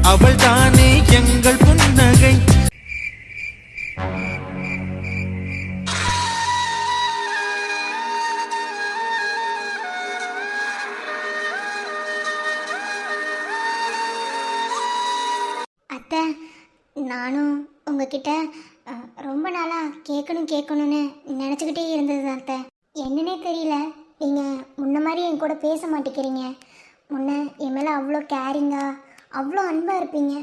அவள் தானே எங்கள் புன்னகை. அத்தை, நானும் உங்ககிட்ட ரொம்ப நாளாக கேட்கணும்னு நினச்சிக்கிட்டே இருந்தது அத்தை. என்னன்னே தெரியல, நீங்கள் முன்ன மாதிரி என் கூட பேச மாட்டேங்கிறீங்க. முன்ன என் மேலே அவ்வளோ கேரிங்காக அவ்வளோ அன்பாக இருப்பீங்க.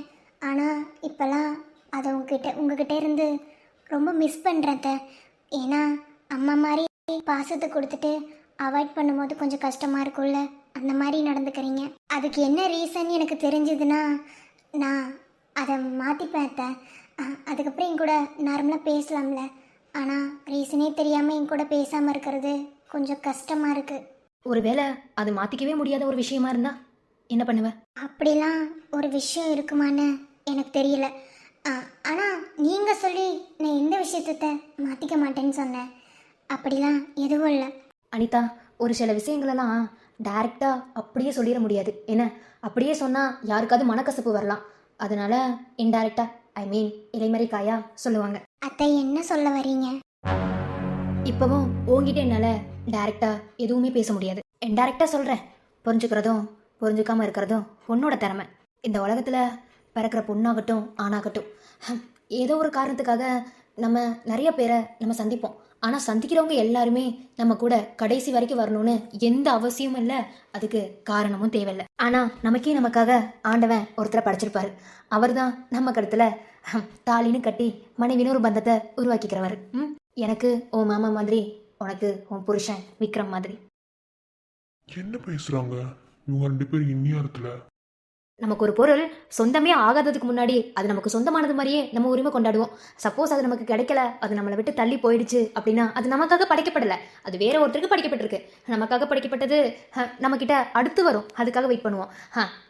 ஆனால் இப்போல்லாம் அதை உங்ககிட்ட இருந்து ரொம்ப மிஸ் பண்ணுறேன் அத்தை. ஏன்னா அம்மா மாதிரி பாசத்தை கொடுத்துட்டு அவாய்ட் பண்ணும்போது கொஞ்சம் கஷ்டமாக இருக்கும்ல, அந்த மாதிரி நடந்துக்கிறீங்க. அதுக்கு என்ன ரீசன் எனக்கு தெரிஞ்சதுன்னா நான் அதை மாற்றிப்பேன் அத்தை. அதுக்கப்புறம் என் கூட நார்மலாக பேசலாம்ல. ஆனால் ரீசனே தெரியாமல் என் கூட பேசாமல் இருக்கிறது கொஞ்சம் கஷ்டமாக இருக்குது. ஒருவேளை அது மாற்றிக்கவே முடியாத ஒரு விஷயமா இருந்தா என்ன பண்ணுவேன்? அப்படிலாம் ஒரு விஷயம் இருக்குமான்னு எனக்கு தெரியல. ஆனால் நீங்கள் சொல்லி நான் எந்த விஷயத்தை மாற்றிக்க மாட்டேன்னு சொன்னேன். அப்படிலாம் எதுவும் இல்லை அனிதா. ஒரு சில விஷயங்களெல்லாம் டைரெக்டாக அப்படியே சொல்லிட முடியாது. என்ன, அப்படியே சொன்னால் யாருக்காவது மனக்கசப்பு வரலாம். அதனால இன்டைரக்டாக, ஐ மீன் இலைமறை காயா சொல்லுவாங்க. அத்தை, என்ன சொல்ல வரீங்க? இப்போவும் உங்ககிட்ட என்னால் டைரெக்டாக எதுவுமே பேச முடியாது. இன்டைரக்டாக சொல்கிறேன். புரிஞ்சுக்கிறதும் புரிஞ்சுக்காமல் இருக்கிறதும் உன்னோட திறமை. இந்த உலகத்தில் பிறக்கிற பொண்ணாகட்டும் ஆணாகட்டும், ஏதோ ஒரு காரணத்துக்காக நம்ம நிறைய பேரை நம்ம சந்திப்போம். ஆனால் சந்திக்கிறவங்க எல்லாருமே நம்ம கூட கடைசி வரைக்கும் வரணும்னு எந்த அவசியமும் இல்லை, அதுக்கு காரணமும் தேவையில்லை. ஆனால் நமக்காக ஆண்டவன் ஒருத்தரை படைச்சிருப்பாரு. அவர் தான் நம்ம கழுத்துல தாலின்னு கட்டி மனைவின்னு ஒரு பந்தத்தை உருவாக்கிக்கிறவர். எனக்கு உன் மாமா மாதிரி, உனக்கு உன் புருஷன் விக்ரம் மாதிரி. என்ன பேசுறாங்க இவங்க ரெண்டு பேரும் இந்நேரத்துல? நமக்கு ஒரு பொருள் சொந்தமே ஆகாததுக்கு முன்னாடி அது நமக்கு சொந்தமானது மாதிரியே நம்ம உரிமை கொண்டாடுவோம். சப்போஸ் அது நமக்கு கிடைக்கல, அது நம்மளை விட்டு தள்ளி போயிடுச்சு அப்படின்னா அது நமக்காக படைக்கப்படலை, அது வேற ஒருத்தருக்கு படைக்கப்பட்டிருக்கு. நமக்காக படைக்கப்பட்டது நம்மக்கிட்ட அடுத்து வரும், அதுக்காக வெயிட் பண்ணுவோம்.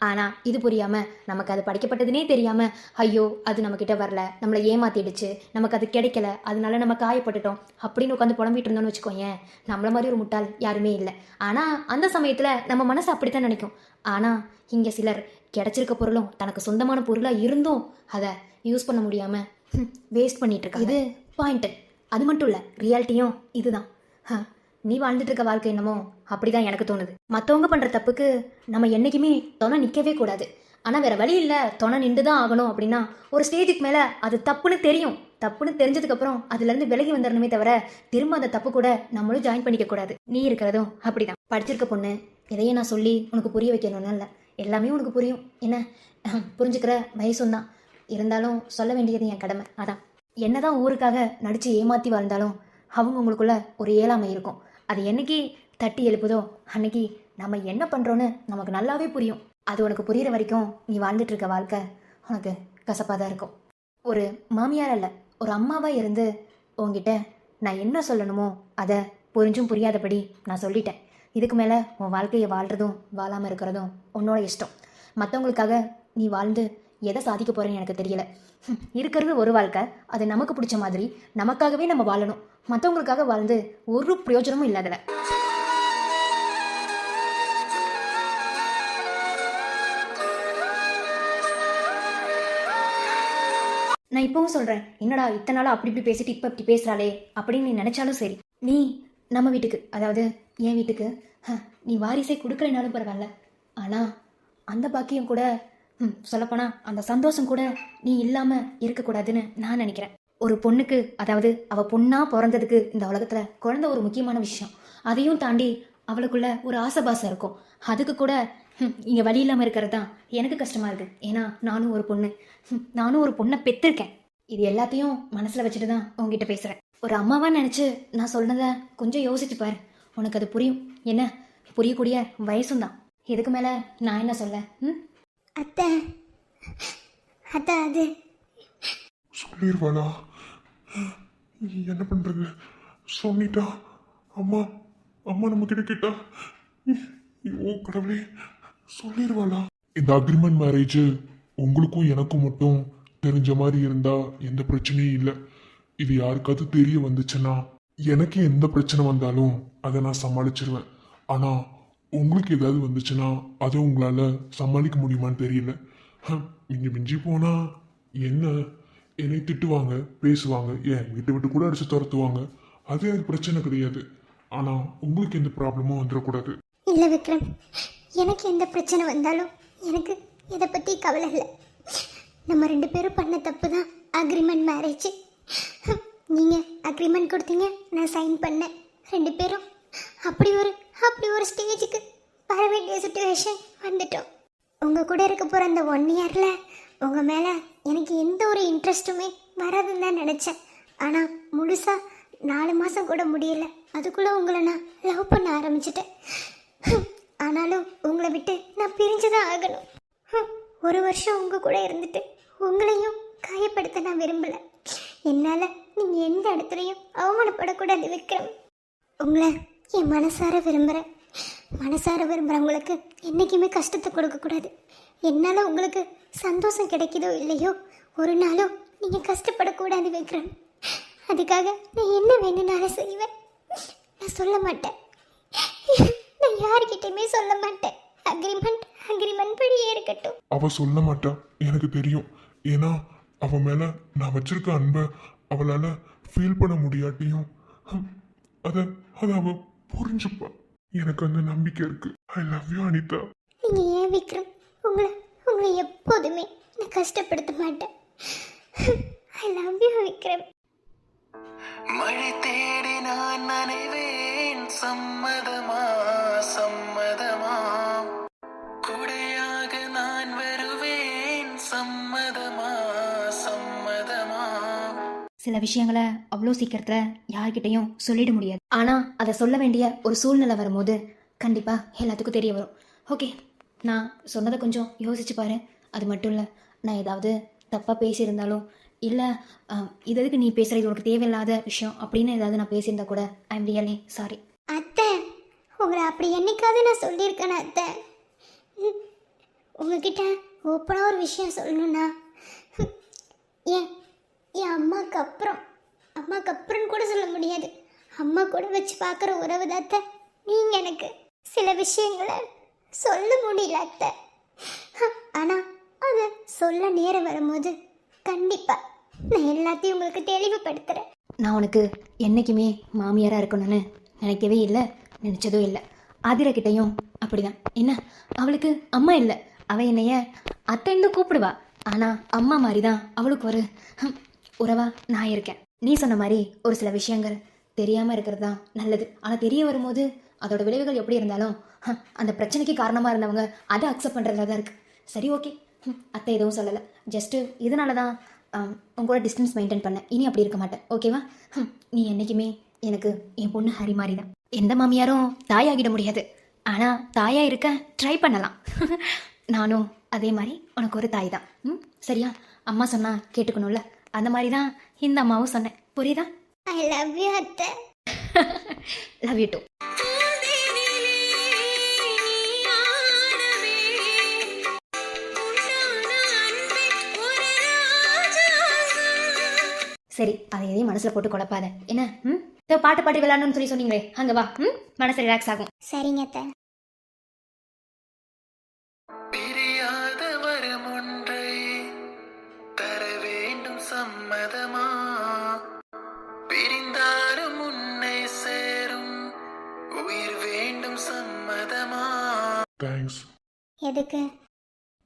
ஆனால் இது புரியாமல் நமக்கு அது படைக்கப்பட்டதுனே தெரியாமல், ஐயோ அது நம்மக்கிட்ட வரல, நம்மளை ஏமாத்திடுச்சு, நமக்கு அது கிடைக்கல, அதனால நம்ம காயப்பட்டுட்டோம் அப்படின்னு உட்காந்து புலம்பிட்டு இருந்தோம்னு வச்சுக்கோங்க. நம்மள மாதிரி ஒரு முட்டாள் யாருமே இல்லை. ஆனால் அந்த சமயத்தில் நம்ம மனசு அப்படித்தான் நினைக்கும். ஆனால் இங்கே சிலர் கிடைச்சிருக்க பொருளும் தனக்கு சொந்தமான பொருளாக இருந்தும் அதை யூஸ் பண்ண முடியாமல் வேஸ்ட் பண்ணிட்டு இருக்கா. இது பாயிண்ட்டு. அது மட்டும் இல்லை, ரியாலிட்டியும் இதுதான். நீ வாழ்ந்துட்டு இருக்க வாழ்க்கை என்னமோ அப்படிதான் எனக்கு தோணுது. மற்றவங்க பண்ணுற தப்புக்கு நம்ம என்றைக்குமே துணை நிற்கவே கூடாது. ஆனால் வேற வழி இல்லை, துணை நின்று தான் ஆகணும். அப்படின்னா ஒரு ஸ்டேஜுக்கு மேலே அது தப்புன்னு தெரியும். தப்புன்னு தெரிஞ்சதுக்கப்புறம் அதுலேருந்து விலகி வந்துடணுமே தவிர திரும்ப அந்த தப்பு கூட நம்மளும் ஜாயின் பண்ணிக்க கூடாது. நீ இருக்கிறதும் அப்படிதான். படிச்சிருக்க பொண்ணு, இதையே நான் சொல்லி உனக்கு புரிய வைக்கணும்னு இல்லை, எல்லாமே உனக்கு புரியும். என்ன, புரிஞ்சுக்கிற வயசும் தான். இருந்தாலும் சொல்ல வேண்டியது என் கடமை. அதான் என்னதான் ஊருக்காக நடித்து ஏமாற்றி வாழ்ந்தாலும் அவங்க உங்களுக்குள்ள ஒரு ஏழாமை இருக்கும். அது என்னைக்கு தட்டி எழுப்புதோ அன்னைக்கு நம்ம என்ன பண்ணுறோன்னு நமக்கு நல்லாவே புரியும். அது உனக்கு புரிகிற வரைக்கும் நீ வாழ்ந்துட்டு இருக்க வாழ்க்கை உனக்கு கசப்பாக தான் இருக்கும். ஒரு மாமியார் அல்ல, ஒரு அம்மாவாக இருந்து உங்ககிட்ட நான் என்ன சொல்லணுமோ அதை புரிஞ்சும் புரியாதபடி நான் சொல்லிட்டேன். இதுக்கு மேலே உன் வாழ்க்கையை வாழ்கிறதும் வாழாமல் இருக்கிறதும் உன்னோட இஷ்டம். மற்றவங்களுக்காக நீ வாழ்ந்து எதை சாதிக்க போகிறேன்னு எனக்கு தெரியல. இருக்கிறது ஒரு வாழ்க்கை, அது நமக்கு பிடிச்ச மாதிரி நமக்காகவே நம்ம வாழணும். மற்றவங்களுக்காக வாழ்ந்து ஒரு பிரயோஜனமும் இல்லாதல. நான் இப்பவும் சொல்கிறேன், என்னடா இத்தனை நாளாக அப்படி இப்படி பேசிட்டு இப்போ இப்படி பேசுகிறாளே அப்படின்னு நீ நினச்சாலும் சரி, நீ நம்ம வீட்டுக்கு, அதாவது என் வீட்டுக்கு நீ வாரிசை கொடுக்கலைனாலும் பரவாயில்ல. ஆனால் அந்த பாக்கியம் கூட, சொல்லப்போனால் அந்த சந்தோஷம் கூட நீ இல்லாமல் இருக்கக்கூடாதுன்னு நான் நினைக்கிறேன். ஒரு பொண்ணுக்கு, அதாவது அவள் பொண்ணாக பிறந்ததுக்கு இந்த உலகத்தில் குழந்தை ஒரு முக்கியமான விஷயம். அதையும் தாண்டி அவளுக்குள்ள ஒரு ஆசைபாசம் இருக்கும். அதுக்கு கூட இங்கே வழி இல்லாமல் இருக்கிறது தான் எனக்கு கஷ்டமாக இருக்குது. ஏன்னா நானும் ஒரு பொண்ணு, நானும் ஒரு பொண்ணை பெற்றிருக்கேன். இது எல்லாத்தையும் மனசில் வச்சுட்டு தான் உங்ககிட்ட பேசுகிறேன். ஒரு அம்மாவாக நினச்சி நான் சொன்னதை கொஞ்சம் யோசிச்சு பாரு, உனக்கு அது புரியும். என்ன, புரியக்கூடிய வயசும் தான். இதுக்கு மேலே நான் என்ன சொல்ல? அத்தை, அத்தை அது சொல்லிடுவாளா? என்ன பண்றது? சொன்னிட்டா அம்மா, அம்மா நம்ம கிட்ட கேட்டா, ஐயோ கடவுளே, சொல்லிடுவாளா? இந்த அக்ரிமெண்ட் மேரேஜ் உங்களுக்கும் எனக்கும் மட்டும் தெரிஞ்ச மாதிரி இருந்தா எந்த பிரச்சனையும் இல்லை. இது யாருக்காவது தெரிய வந்துச்சுன்னா எனக்கு எந்த பிரச்சனை வந்தாலும் அதை நான் சமாளிச்சிருவேன். ஆனா உங்களுக்கு ஏதாவது வந்துச்சுன்னா அதை உங்களால சமாளிக்க முடியுமான்னு தெரியல. மிஞ்சி மிஞ்சி போனா என்ன, என்னை திட்டுவாங்க, பேசுவாங்க, ஏன் வீட்டை விட்டு கூட அடிச்சு துரத்துவாங்க. அது எனக்கு பிரச்சனை கிடையாது. ஆனா உங்களுக்கு எந்த ப்ராப்ளமும் வந்துடக்கூடாது. இல்லை விக்ரம், எனக்கு எந்த பிரச்சனை வந்தாலும் எனக்கு இதை பற்றி கவலை இல்லை. நம்ம 2 பேரும் பண்ண தப்பு தான் அக்ரிமெண்ட் மேரேஜ். நீங்கள் அக்ரிமெண்ட் கொடுத்தீங்க, நான் சைன் பண்ணேன். 2 பேரும் அப்படி ஒரு ஸ்டேஜுக்கு வர வேண்டிய சுச்சுவேஷன் வந்துட்டோம். உங்கள் கூட இருக்க போகிற அந்த 1 இயரில் உங்கள் மேலே எனக்கு எந்த ஒரு இன்ட்ரெஸ்ட்டுமே வராதுன்னு தான் நினச்சேன். ஆனால் முழுசாக 4 மாதம் கூட முடியல, அதுக்குள்ளே உங்களை நான் லவ் பண்ண ஆரம்பிச்சிட்டேன். ஆனாலும் உங்களை விட்டு நான் பிரிஞ்சுதான் ஆகணும். 1 வருஷம் உங்கள் கூட இருந்துட்டு உங்களையும் காயப்படுத்த நான் விரும்பலை. என்னால் நீங்கள் எந்த இடத்துலையும் அவமானப்படக்கூடாது விக்ரம். உங்களை என் மனசார விரும்புகிறேன். மனசார விரும்புகிறவங்களுக்கு என்றைக்குமே கஷ்டத்தை கொடுக்கக்கூடாது. என்னால் உங்களுக்கு சந்தோஷம் கிடைக்குதோ இல்லையோ, ஒரு நாளும் நீங்கள் கஷ்டப்படக்கூடாது விக்ரம். அதுக்காக நான் என்ன வேணும்னாலும் செய்வேன். நான் சொல்ல மாட்டேன், நான் யார்கிட்டயுமே சொல்ல மாட்டேன். அக்ரிமெண்ட் படியே இருக்கட்டும். அவ சொல்ல மாட்டா, எனக்கு தெரியும். ஏன்னா அவ மேல நான் வச்சிருக்க அன்பை அவளால ஃபீல் பண்ண முடியாட்டியும் அத அவ புரிஞ்சுப்பா. எனக்கு அந்த நம்பிக்கை இருக்கு. I love you Anitha. நீங்க ஏன் விக்ரம், உங்களை எப்போதுமே நான் கஷ்டப்படுத்த மாட்டேன். I love you Vikram. மழை தேடி நான் நனைவேன், சம்மதமா சம்மதமா, குடையாக நான் வருவேன், சம்மதமா சம்மதமா. சில விஷயங்களை அவ்வளோ சீக்கிரத்தில் யார்கிட்டையும் சொல்லிட முடியாது. ஆனால் அதை சொல்ல வேண்டிய ஒரு சூழ்நிலை வரும்போது கண்டிப்பாக எல்லாத்துக்கும் தெரிய வரும். ஓகே, நான் சொன்னதை கொஞ்சம் யோசிச்சு பாரு. அது மட்டும் இல்லை, நான் ஏதாவது தப்பாக பேசியிருந்தாலும், இல்லை இது எதுக்கு நீ பேசுகிற, இது உனக்கு தேவையில்லாத விஷயம் அப்படின்னு ஏதாவது நான் பேசியிருந்தா கூட ஐ எம் ரியலி சாரி. அத்தை, உங்களை அப்படி என்னைக்காவது நான் சொல்லியிருக்கேன் அத்தை. உங்ககிட்ட ஓப்பனாக ஒரு விஷயம் சொல்லணும்னா, என் அம்மாவுக்கு அப்புறம் கூட சொல்ல முடியாது. அம்மா கூட வச்சு பார்க்குற உறவு தாத்த நீங்கள். எனக்கு சில விஷயங்களை சொல்ல முடியல அத்தை. ஆனால் அதை சொல்ல நேரம் வரும்போது கண்டிப்பாக நான் எல்லாத்தையும் உங்களுக்கு தெளிவுபடுத்துகிறேன். நான் உனக்கு என்றைக்குமே மாமியாராக இருக்கணும்னு நினைக்கவே இல்லை, நினச்சதும் இல்லை. ஆதிரக்கிட்டையும் அப்படிதான். என்ன, அவளுக்கு அம்மா இல்லை, அவள் என்னைய அத்தைன்னு கூப்பிடுவா. ஆனால் அம்மா மாதிரி தான் அவளுக்கு ஒரு உறவா நான் இருக்கேன். நீ சொன்ன மாதிரி ஒரு சில விஷயங்கள் தெரியாமல் இருக்கிறது தான் நல்லது. ஆனால் தெரிய வரும்போது அதோட விளைவுகள் எப்படி இருந்தாலும் அந்த பிரச்சனைக்கு காரணமாக இருந்தவங்க அதை அக்செப்ட் பண்ணுறதுல தான் இருக்குது. சரி, ஓகே, அத்தை எதுவும் சொல்லலை, ஜஸ்ட்டு இதனால தான் உங்களோட டிஸ்டன்ஸ் மெயின்டைன் பண்ண. இனி அப்படி இருக்க மாட்டேன், ஓகேவா? நீ என்றைக்குமே எனக்கு என் பொண்ணு ஹரி மாதிரி தான். எந்த மாமியாரும் தாயாகிட முடியாது, ஆனால் தாயாக இருக்க ட்ரை பண்ணலாம். நானும் அதே மாதிரி உனக்கு ஒரு தாய் தான். சரியா? அம்மா சொன்னால் கேட்டுக்கணும்ல, அந்த மாதிரி தான் இந்த அம்மாவும் சொன்னேன். புரியுதா? ஐ லவ் யூ அத்தை. Love you too. சரி, அதை எதையும் மனசில் போட்டு குழப்பாத. என்ன பாட்டு பாட்டு விளையாடணும்னு சொல்லி சொன்னீங்களே, அங்கே வா. மனசு ரிலாக்ஸ் ஆகும். சரிங்க அத்தை. பிரியாத வரம் ஒன்றை தர வேண்டும், சம்மதமா, பிரிந்தாலும் உன்னை சேரும் உயிர் வேண்டும், சம்மதமா. தேங்க்ஸ். எதுக்கு?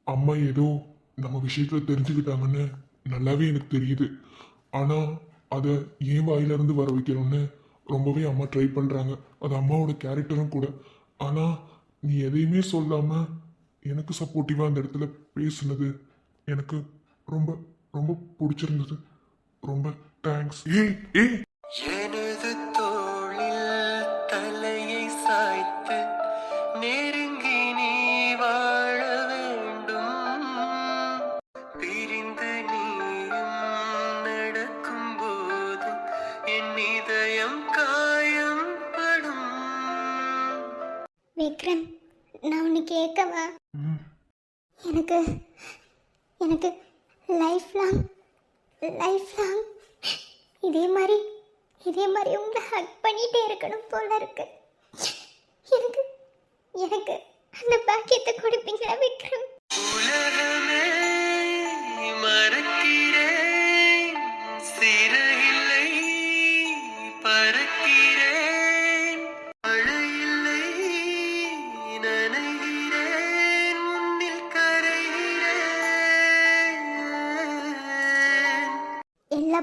அம்மா ஏதோ நம்ம விஷயத்துல தெரிஞ்சுக்கிட்டாங்கன்னு நல்லாவே எனக்கு தெரியுது. ஆனா அதை ஏன் வாயிலிருந்து வர வைக்கணும்னு ரொம்பவே அம்மா ட்ரை பண்றாங்க. அது அம்மாவோட கேரக்டரும் கூட. ஆனா நீ எதையுமே சொல்லாம எனக்கு சப்போர்ட்டிவா அந்த இடத்துல பேசுனது எனக்கு ரொம்ப ரொம்ப பிடிச்சிருந்தது. ரொம்ப தேங்க்ஸ். எனது தோளில் தலையை சாய்த்து நெருங்கி நீ வாழ வேண்டும், பிரிந்து நீயும் நடக்கும் போது என் இதயம் காயம்படும். விக்ரம், நான் உன்னை கேட்கவா? எனக்கு லைஃப் லாங் இதே மாதிரி உங்களை ஹக் பண்ணிட்டே இருக்கணும் போல இருக்கு. எனக்கு அந்த பாக்கியத்தை கொடுப்பீங்களா விக்ரம்? உலகமே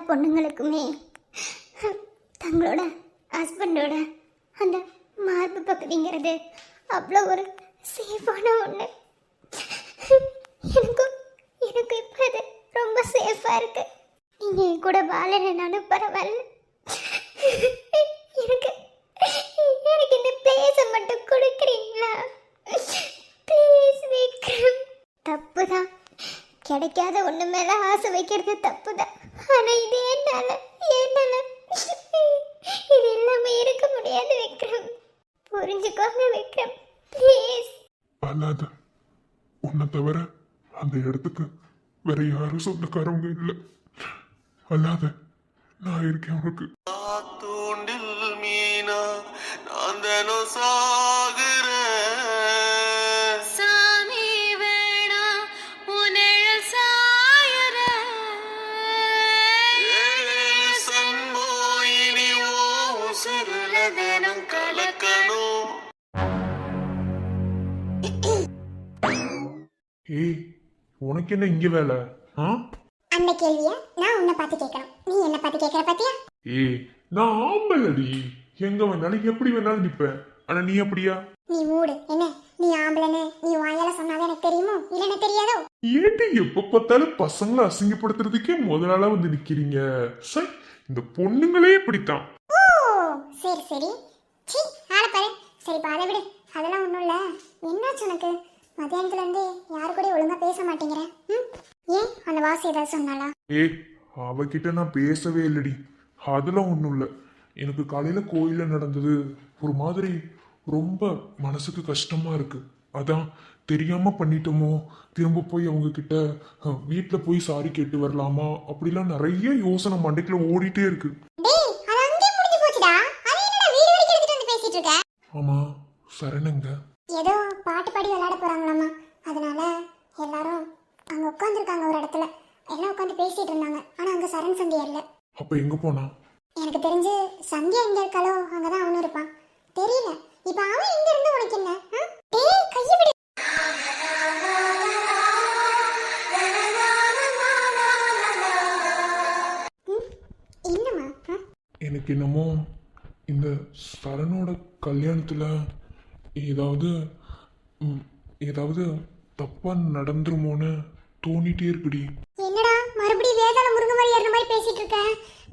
பொண்ணுங்களுக்குமே தங்களோட ஹஸ்பண்டோட அந்த மார்பு பகுதிங்கிறது அவ்வளோ ஒரு சேஃபான ஒன்று. எனக்கும் எனக்கு இப்போ அது ரொம்ப சேஃபாக இருக்கு. நீங்கள் என் கூட வாழலைனாலும் பரவாயில்ல. எனக்கு எனக்கு இந்த பிளேஸை மட்டும் கொடுக்குறீங்களா ப்ளீஸ் விக்ரம்? தப்பு தான், கிடைக்காத ஒன்று மேலே ஆசை வைக்கிறது தப்பு தான். ஆனால் இது என்னால இது எல்லாமே இருக்க முடியாது விக்ரம். புரிஞ்சுக்கோங்க விக்ரம் ப்ளீஸ். அல்லாத உன்னை தவிர அந்த இடத்துக்கு வேற யாரும் சொந்தக்காரவங்க இல்லை. அல்லாத நான் இருக்கேன் உனக்கு. தூண்டில் மீனா நான் தானோ சாகுறேன். சாமி வேணா உன்னிழல் சாயுற. சம்போ இனி ஓ உசுருல தினம் கலக்கணும். ஏய், உனக்கு என்ன இங்க வேலை? ஆ? அந்த கேள்வியை நான் உன்னை பார்த்து கேட்கணும், நீ என்ன பார்த்து கேட்குற பாத்தியா? ஏய், நான் ஆம்பளடி, எங்க வேணாலும் எப்படி வேணாலும் நிப்பேன். ஆனா நீ அப்படியா? நீ மூடு. என்ன நீ ஆம்பளைன்னு நீ வாயால சொன்னாதான் எனக்கு தெரியுமோ இல்லைன்னு தெரியாதோ? ஏடி எப்ப பார்த்தாலும் பசங்களை அசிங்கப்படுத்துறதுக்கே முதலாளா வந்து நிக்கிறீங்க. சை, இந்த பொண்ணுங்களே இப்படித்தான். ஓ சரி சரி, சீ ஆள பாரு. சரி அதை விடு, அதெல்லாம் ஒன்றும் இல்லை. என்னாச்சு உனக்கு? மத்தியானத்துல இருந்து யாரு கூட ஒழுங்கா பேச மாட்டேங்கிற? ஏன் அந்த வாசி ஏதாவது சொன்னாளா? ஏய், அவகிட்ட நான் பேசவே இல்லடி. அதெல்லாம் ஒன்றும் இல்லை. எனக்கு காலையில கோயில நடந்தது ஒரு மாதிரி ரொம்ப மனசுக்கு கஷ்டமா இருக்கு. அதான் தெரியாம பண்ணிட்டோமோ, திரும்ப போய் அவங்க கிட்ட வீட்டில் போய் சாரி கேட்டு வரலாமா அப்படிலாம் நிறைய யோசனை மண்டைக்குள்ள ஓடிட்டே இருக்கு. டேய் அது அங்கேயே முடிஞ்சு போச்சுடா. அது என்னடா வீடு வரைக்கும் எடுத்துட்டு வந்து பேசிட்டு இருக்க? ஆமா, சரணங்க. ஏதோ பாட்டு பாடி விளையாட போறாங்களாமா, அதனால எல்லாரும் அங்க உட்காந்துருக்காங்க ஒரு இடத்துல. எல்லாம் உட்காந்து பேசிட்டு இருந்தாங்க. ஆனா அங்க சரண் சந்தியா இல்ல. அப்ப எங்க போனா? எனக்கு தெரிஞ்சு சந்தியா எங்க இருக்காளோ அங்கதான் அவனும் இருப்பான். தெரியல. இப்ப அவன் எங்க இருந்து உனக்கு என்ன? டேய் கையை விடு. என்னம்மா? எனக்கு என்னமோ இந்த சரணோட கல்யாணத்துல ஏதாவது ஏதாவது தப்பா நடந்துருமோன்னு தோணிட்டே இருக்குடி. என்னடா மறுபடியும் வேதாள முருங்க மாதிரி ஏறின மாதிரி பேசிட்டு இருக்க?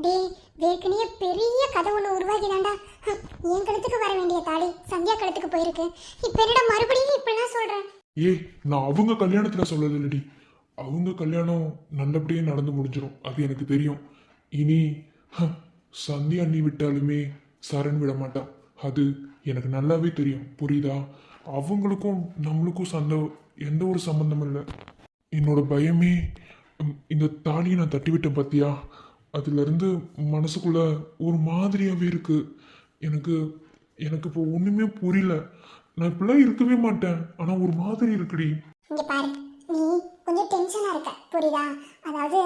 டேய் வேர்க்கனியே பெரிய கதை ஒன்று உருவாக்கிதாண்டா. என் கழுத்துக்கு வர வேண்டிய தாலி சந்தியா கழுத்துக்கு போயிருக்கு. இப்போ என்னடா மறுபடியும் இப்படிலாம் சொல்றேன்? ஏய், நான் அவங்க கல்யாணத்துல சொல்லலடி. அவங்க கல்யாணம் நல்லபடியே நடந்து முடிஞ்சிடும், அது எனக்கு தெரியும். இனி சந்தியா அண்ணி விட்டாலுமே சரண் விட மாட்டான், அது எனக்கு நல்லாவே தெரியும். புரியுதா? அவங்களுக்கும் நம்மளுக்கும் எந்த ஒரு சம்பந்தம் இல்லை. என்னோட பயமே இந்த தாலியை நான் தட்டி விட்டேன் பார்த்தியா, அதுலேருந்து மனசுக்குள்ள ஒரு மாதிரியாகவே இருக்கு. எனக்கு எனக்கு இப்போ ஒன்றுமே புரியல. நான் இப்படிலாம் இருக்கவே மாட்டேன், ஆனால் ஒரு மாதிரி இருக்குடி. இங்க பாரு, நீ கொஞ்சம் டென்ஷனா இருக்க, புரியுதா? அதாவது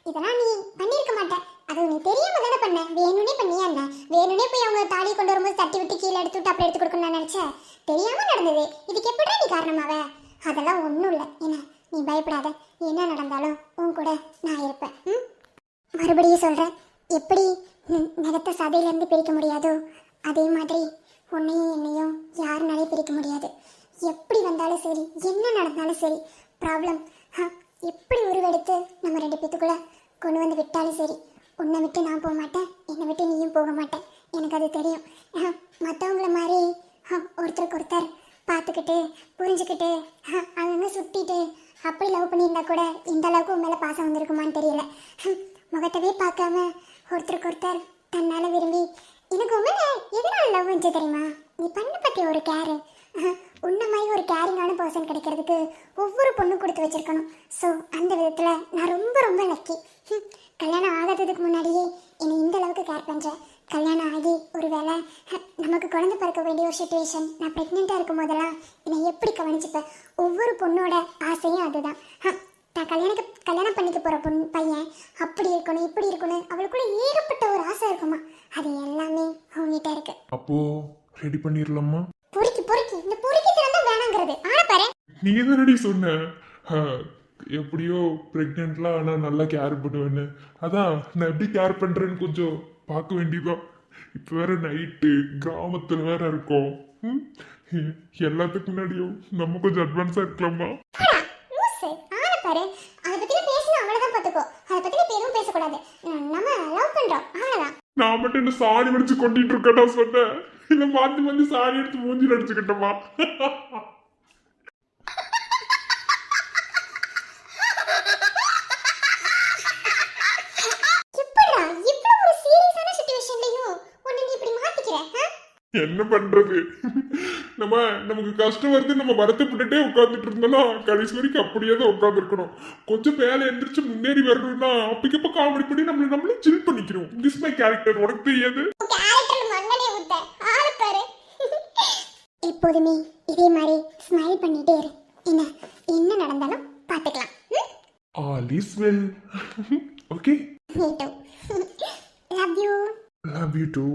இதெல்லாம் நீ பண்ணியிருக்க மாட்டேன், அது நீ தெரியாம தானே பண்ண. வேணும்னே பண்ணியா என்ன? வேணும்னே போய் அவங்க தாலி கொண்டு வரும்போது தட்டி விட்டு கீழே எடுத்து விட்டு அப்படி எடுத்து கொடுக்கணும்னு நான் நினைச்சேன். தெரியாம நடந்தது. இதுக்கு எப்படிடா நீ காரணமாவ? அதெல்லாம் ஒன்றும் இல்லை. என்ன நீ பயப்படாத, என்ன நடந்தாலும் உன் கூட நான் இருப்பேன். மறுபடியும் சொல்கிறேன், எப்படி நகத்தை சதையிலேருந்து பிரிக்க முடியாதோ அதே மாதிரி உன்னையும் என்னையும் யாருனாலே பிரிக்க முடியாது. எப்படி வந்தாலும் சரி, என்ன நடந்தாலும் சரி, ப்ராப்ளம் எப்படி உருவெடுத்து நம்ம ரெண்டு பேத்துக்குள்ளே கொண்டு வந்து விட்டாலும் சரி, உன்னை விட்டு நான் போக மாட்டேன், என்னை விட்டு நீயும் போக மாட்டேன். எனக்கு அது தெரியும். மற்றவங்கள மாதிரி ஒருத்தருக்கு ஒருத்தர் பார்த்துக்கிட்டு புரிஞ்சுக்கிட்டு அவங்க சுட்டிட்டு அப்படி லவ் பண்ணியிருந்தா கூட இந்த அளவுக்கு உன் மேலே பாசம் வந்திருக்குமான்னு தெரியல. முகத்தவே பார்க்காம ஒருத்தருக்கு ஒருத்தர் தன்னால் விரும்பி எனக்கு உன் மேலே எதனால லவ் வந்துச்சு தெரியுமா? நீ பண்ண பற்றி ஒரு கேரு. உன்ன மாதிரி ஒரு கேரிங்கான பர்சன் கிடைக்கிறதுக்கு ஒவ்வொரு பொண்ணும் கொடுத்து வச்சிருக்கணும். ஸோ அந்த விதத்தில் நான் ரொம்ப ரொம்ப லக்கி. கல்யாணம் ஆகாததுக்கு முன்னாடியே என்னை இந்த அளவுக்கு கேர் பண்ணுறேன். கல்யாணம் ஆகி ஒரு வேளை நமக்கு குழந்தை பிறக்க வேண்டிய ஒரு சுச்சுவேஷன், நான் ப்ரெக்னெண்ட்டாக இருக்கும் போதெல்லாம் என்னை எப்படி கவனிச்சுப்பேன். ஒவ்வொரு பொண்ணோட ஆசையும் அதுதான். நான் கல்யாணம் பண்ணிக்க போகிற பையன் அப்படி இருக்கணும் இப்படி இருக்கணும், அவளுக்குள்ள ஏகப்பட்ட ஒரு ஆசை இருக்குமா, அது எல்லாமே அவங்ககிட்ட இருக்கு. அப்போ ரெடி பண்ணிடலாமா? பொறுக்கி இந்த பொறுக்கி திறந்தா வேணாங்கிறது. ஆனா பாரு, நீ என்னடி சொன்ன? எப்படியோ ப்ரெக்னென்ட்லாம் ஆனால் நல்லா கேர் பண்ணுவேன்னு. அதான் நான் எப்படி கேர் பண்ணுறேன்னு கொஞ்சம் பார்க்க வேண்டியதான். இப்போ வேற நைட்டு கிராமத்தில் வேற இருக்கோம். ம்? எல்லாத்துக்கு முன்னாடியும் நம்ம கொஞ்சம் அட்வான்ஸாக இருக்கலாமா? லூசு, ஆளை பாரு. அதை பத்தி பேசினா அவ்வளவுதான் பாத்துக்கோ. அதை பத்தி எதுவும் பேசக்கூடாது. நம்ம லவ் பண்றோம், அவ்வளவுதான். நான் மட்டும் என்ன சாணி வடிச்சு கொட்டிட்டு இருக்கேன்னா சொன்னேன், இல்லை மாற்றி மாற்றி சாணி எடுத்து மூஞ்சில் அடிச்சுக்கிட்டோமா? எப்படிடா இவ்வளவு ஒரு சீரியஸான சிச்சுவேஷன்லயும் உன்னை நீ இப்படி மாத்திக்கிற? என்ன பண்றது? நமக்கு கஷ்டம் வருது, நம்ம வருத்தப்பட்டுட்டே உட்காந்துட்டு இருந்தோம்னா கடைசி வரைக்கும் அப்படியே தான் உட்காந்து இருக்கணும். கொஞ்சம் மேலே எந்திரிச்சு முன்னேறி வரணும்னா அப்பக்கப்ப காமெடி பண்ணி நம்மளே சில் பண்ணிக்கிறோம். This my character. உனக்கு தெரியாது? கேரக்டர் மண்ணனே ஊத்த ஆளை பாரு. எப்போதுமே இதே மாதிரி ஸ்மைல் பண்ணிட்டே இரு. என்ன நடந்தாலும் பாத்துக்கலாம். All is well. Okay, Me too. Love you. Love you too.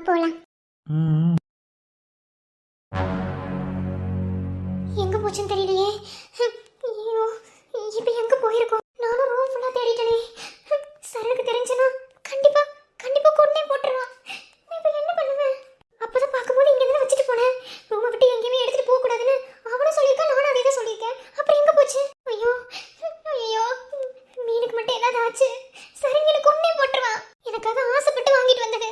போலாம். ம். எங்க போச்சுன்னு தெரியலையே. ஐயோ, இப்ப எங்க போயிருக்கோம்? நானும் ரூம் ஃபுல்லா தேடிட்டேனே. சரணுக்கு தெரிஞ்சுனா கண்டிப்பா கண்டிப்பா கொன்னே போட்டுருவான். நான் இப்ப என்ன பண்ணுவேன்? அப்பதான் பார்க்கும்போது இங்க இருந்து வச்சுட்டு போனேன். ரூமை விட்டு எங்கேயுமே எடுத்துட்டு போக கூடாதுன்னு அவனும் சொல்லியிருக்கான், நானும் அதே தான் சொல்லியிருக்கேன். அப்புறம் எங்க போச்சு? ஐயோ ஐயோ, மீனுக்கு மட்டும் ஏதாவது ஆச்சு சரண்ய கொன்னே போட்டுருவான். எனக்காக ஆசைப்பட்டு வாங்கிட்டு வந்தது